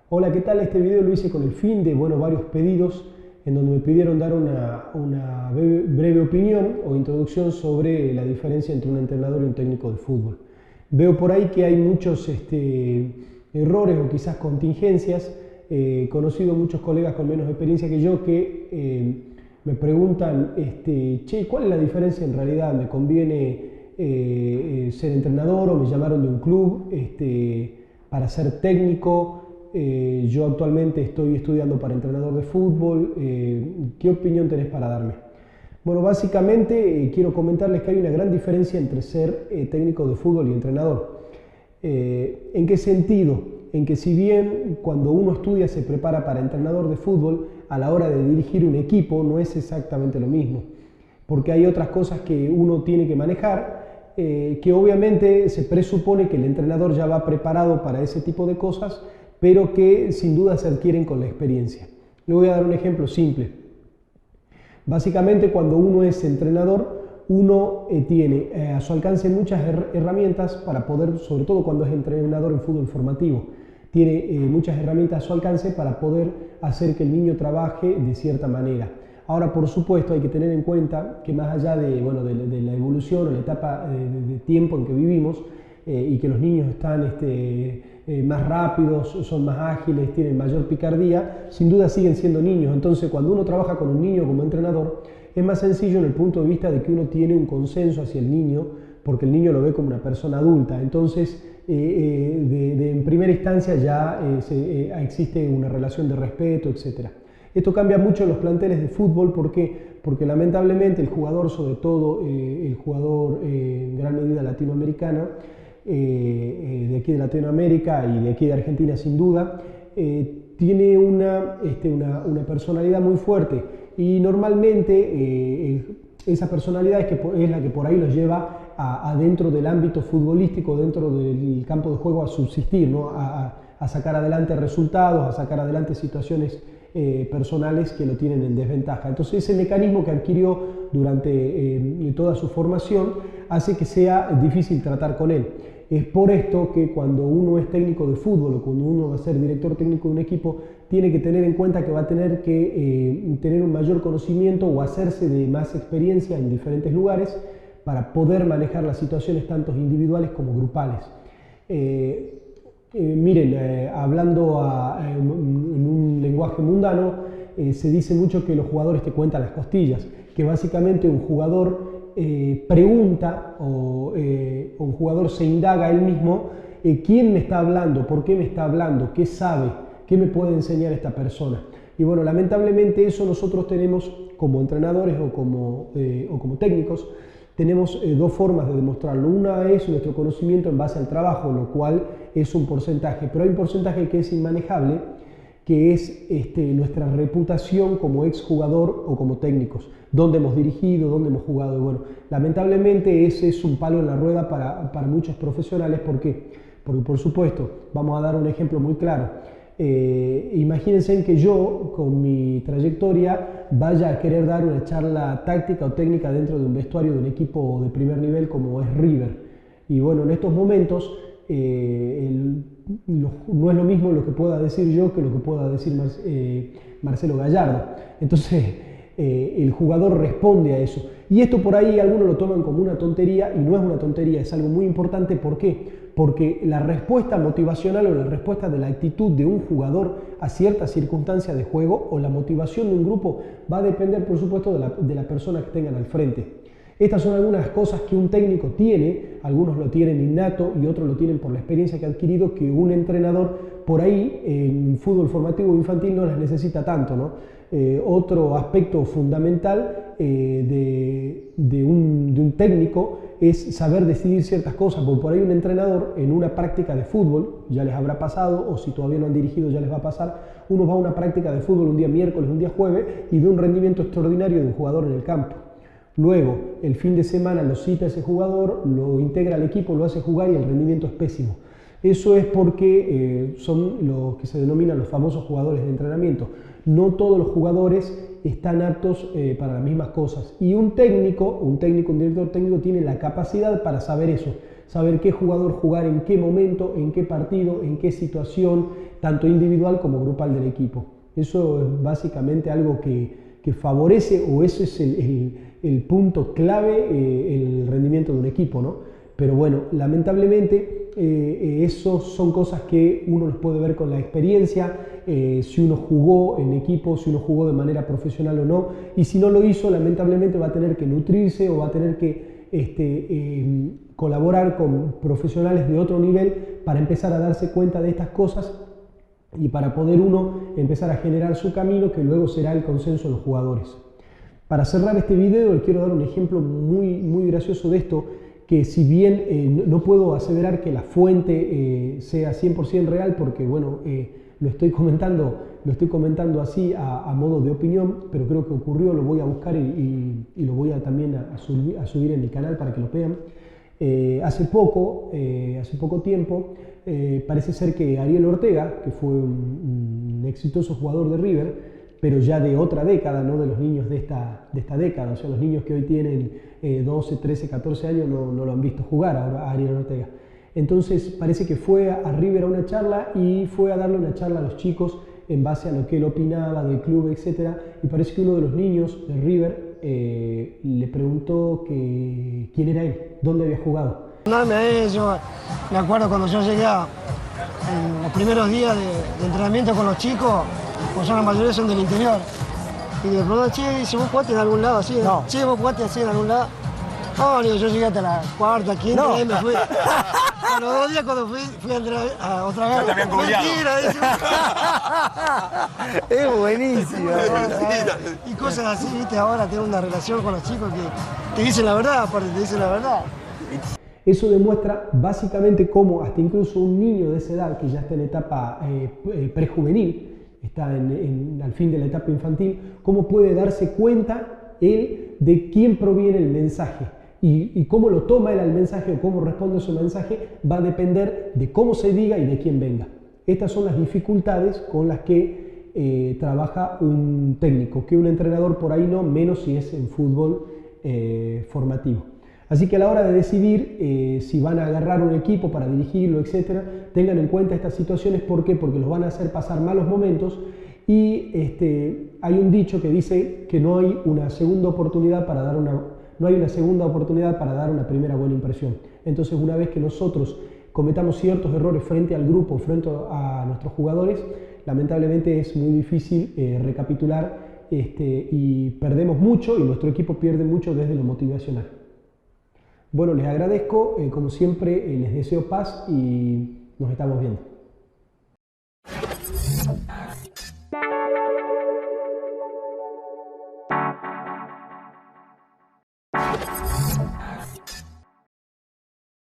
Hola, ¿qué tal? Este video lo hice con el fin de, varios pedidos en donde me pidieron dar una breve opinión o introducción sobre la diferencia entre un entrenador y un técnico de fútbol. Veo por ahí que hay muchos errores o quizás contingencias. He conocido muchos colegas con menos experiencia que yo que me preguntan, che, ¿cuál es la diferencia en realidad? ¿Me conviene ser entrenador o me llamaron de un club para ser técnico? Yo actualmente estoy estudiando para entrenador de fútbol. ¿Qué opinión tenés para darme? Bueno, básicamente quiero comentarles que hay una gran diferencia entre ser técnico de fútbol y entrenador. ¿En qué sentido? En que si bien cuando uno estudia se prepara para entrenador de fútbol, a la hora de dirigir un equipo no es exactamente lo mismo, porque hay otras cosas que uno tiene que manejar, que obviamente se presupone que el entrenador ya va preparado para ese tipo de cosas, pero que sin duda se adquieren con la experiencia. Le voy a dar un ejemplo simple. Básicamente, cuando uno es entrenador, uno tiene a su alcance muchas herramientas para poder, sobre todo cuando es entrenador en fútbol formativo, tiene muchas herramientas a su alcance para poder hacer que el niño trabaje de cierta manera. Ahora, por supuesto, hay que tener en cuenta que más allá de la evolución o la etapa de tiempo en que vivimos, y que los niños están más rápidos, son más ágiles, tienen mayor picardía, sin duda siguen siendo niños. Entonces, cuando uno trabaja con un niño como entrenador, es más sencillo en el punto de vista de que uno tiene un consenso hacia el niño, porque el niño lo ve como una persona adulta. Entonces, en primera instancia ya existe una relación de respeto, etc. Esto cambia mucho en los planteles de fútbol. ¿Por qué? Porque lamentablemente el jugador, sobre todo el jugador en gran medida latinoamericano, de aquí de Latinoamérica y de aquí de Argentina sin duda, tiene una personalidad muy fuerte, y normalmente esa personalidad es la que por ahí los lleva dentro del ámbito futbolístico, dentro del campo de juego, a subsistir, ¿no? A sacar adelante resultados, a sacar adelante situaciones personales que lo tienen en desventaja. Entonces, ese mecanismo que adquirió durante toda su formación hace que sea difícil tratar con él. Es por esto que cuando uno es técnico de fútbol o cuando uno va a ser director técnico de un equipo, tiene que tener en cuenta que va a tener que tener un mayor conocimiento o hacerse de más experiencia en diferentes lugares para poder manejar las situaciones tanto individuales como grupales. Miren, hablando en un lenguaje mundano, se dice mucho que los jugadores te cuentan las costillas, que básicamente un jugador pregunta o un jugador se indaga a él mismo quién me está hablando, por qué me está hablando, qué sabe, qué me puede enseñar esta persona. Y bueno, lamentablemente eso nosotros tenemos como entrenadores o como técnicos. Tenemos dos formas de demostrarlo. Una es nuestro conocimiento en base al trabajo, lo cual es un porcentaje, pero hay un porcentaje que es inmanejable, que es nuestra reputación como exjugador o como técnicos, dónde hemos dirigido, dónde hemos jugado. Y bueno, lamentablemente ese es un palo en la rueda para muchos profesionales. ¿Por qué? Porque, por supuesto, vamos a dar un ejemplo muy claro. Imagínense que yo, con mi trayectoria, vaya a querer dar una charla táctica o técnica dentro de un vestuario de un equipo de primer nivel como es River. Y bueno, en estos momentos no es lo mismo lo que pueda decir yo que lo que pueda decir Marcelo Gallardo. Entonces, el jugador responde a eso. Y esto por ahí algunos lo toman como una tontería, y no es una tontería, es algo muy importante. ¿Por qué? Porque la respuesta motivacional o la respuesta de la actitud de un jugador a ciertas circunstancias de juego o la motivación de un grupo va a depender, por supuesto, de la persona que tengan al frente. Estas son algunas cosas que un técnico tiene, algunos lo tienen innato y otros lo tienen por la experiencia que ha adquirido, que un entrenador por ahí en fútbol formativo o infantil no las necesita tanto, ¿no? Otro aspecto fundamental de un técnico es saber decidir ciertas cosas, porque por ahí un entrenador en una práctica de fútbol, ya les habrá pasado, o si todavía no han dirigido ya les va a pasar, uno va a una práctica de fútbol un día miércoles, un día jueves, y ve un rendimiento extraordinario de un jugador en el campo. Luego, el fin de semana lo cita ese jugador, lo integra al equipo, lo hace jugar y el rendimiento es pésimo. Eso es porque son los que se denominan los famosos jugadores de entrenamiento. No todos los jugadores están aptos para las mismas cosas. Y un director técnico tiene la capacidad para saber eso, saber qué jugador jugar en qué momento, en qué partido, en qué situación, tanto individual como grupal del equipo. Eso es básicamente algo que favorece, o ese es el punto clave, el rendimiento de un equipo, ¿no? Pero bueno, lamentablemente eso son cosas que uno los puede ver con la experiencia, si uno jugó en equipo, si uno jugó de manera profesional o no, y si no lo hizo, lamentablemente va a tener que nutrirse o va a tener que colaborar con profesionales de otro nivel para empezar a darse cuenta de estas cosas y para poder uno empezar a generar su camino, que luego será el consenso de los jugadores. Para cerrar este video, les quiero dar un ejemplo muy gracioso de esto, que si bien no puedo aseverar que la fuente sea 100% real, porque bueno, lo estoy comentando así a modo de opinión, pero creo que ocurrió, lo voy a buscar y lo voy a también a subir en el canal para que lo vean. Hace poco tiempo, parece ser que Ariel Ortega, que fue un exitoso jugador de River, pero ya de otra década, no de los niños de esta década, o sea, los niños que hoy tienen 12, 13, 14 años no lo han visto jugar a Ariel Ortega. Entonces parece que fue a River a una charla y fue a darle una charla a los chicos en base a lo que él opinaba del club, etc. Y parece que uno de los niños de River le preguntó quién era él, dónde había jugado. Yo me acuerdo cuando yo llegué en los primeros días de entrenamiento con los chicos, pues la mayoría son del interior. Y me preguntan, che, si vos jugaste en algún lado así, no. Che, vos jugaste así en algún lado. No, yo llegué hasta la cuarta, quinta, no. Y me fui. A los 2 días cuando fui a entrenar otra vez. Ya te habían Mentira, es buenísimo. Y cosas así, viste, ahora tengo una relación con los chicos que te dicen la verdad, aparte te dicen la verdad. Eso demuestra básicamente cómo hasta incluso un niño de esa edad, que ya está en etapa prejuvenil, está al fin de la etapa infantil, cómo puede darse cuenta él de quién proviene el mensaje. Y cómo lo toma él al mensaje o cómo responde a su mensaje va a depender de cómo se diga y de quién venga. Estas son las dificultades con las que trabaja un técnico, que un entrenador por ahí no, menos si es en fútbol formativo. Así que a la hora de decidir si van a agarrar un equipo para dirigirlo, etc., tengan en cuenta estas situaciones. ¿Por qué? Porque los van a hacer pasar malos momentos y hay un dicho que dice que no hay una segunda oportunidad para dar una primera buena impresión. Entonces, una vez que nosotros cometamos ciertos errores frente al grupo, frente a nuestros jugadores, lamentablemente es muy difícil recapitular y perdemos mucho, y nuestro equipo pierde mucho desde lo motivacional. Bueno, les agradezco, como siempre, les deseo paz y nos estamos viendo.